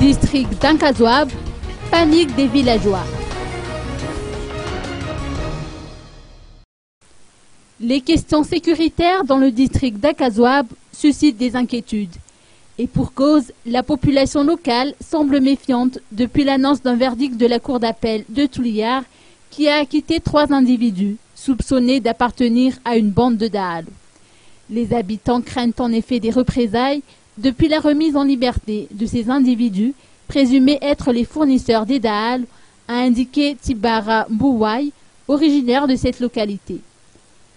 District d'Ankazouab, panique des villageois. Les questions sécuritaires dans le district d'Ankazouab suscitent des inquiétudes. Et pour cause, la population locale semble méfiante depuis l'annonce d'un verdict de la cour d'appel de Touliar qui a acquitté 3 individus soupçonnés d'appartenir à une bande de Dahalo. Les habitants craignent en effet des représailles depuis la remise en liberté de ces individus présumés être les fournisseurs des Dahalo, a indiqué Tibara Mbouaï, originaire de cette localité.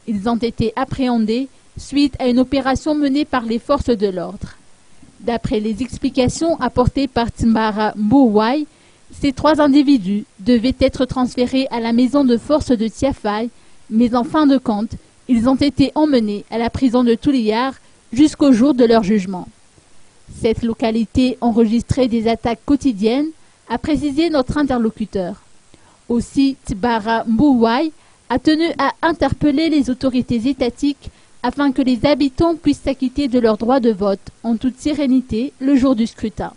Ils ont été appréhendés suite à une opération menée par les forces de l'ordre. D'après les explications apportées par Tibara Mbouaï, ces 3 individus devaient être transférés à la maison de force de Tiafaï, mais en fin de compte, ils ont été emmenés à la prison de Touliar jusqu'au jour de leur jugement. Cette localité enregistrait des attaques quotidiennes, a précisé notre interlocuteur. Aussi, Tibara Mbouaï a tenu à interpeller les autorités étatiques afin que les habitants puissent s'acquitter de leur droit de vote en toute sérénité le jour du scrutin.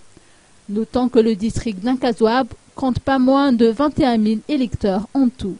Notons que le district d'Ankazouab compte pas moins de 21 000 électeurs en tout.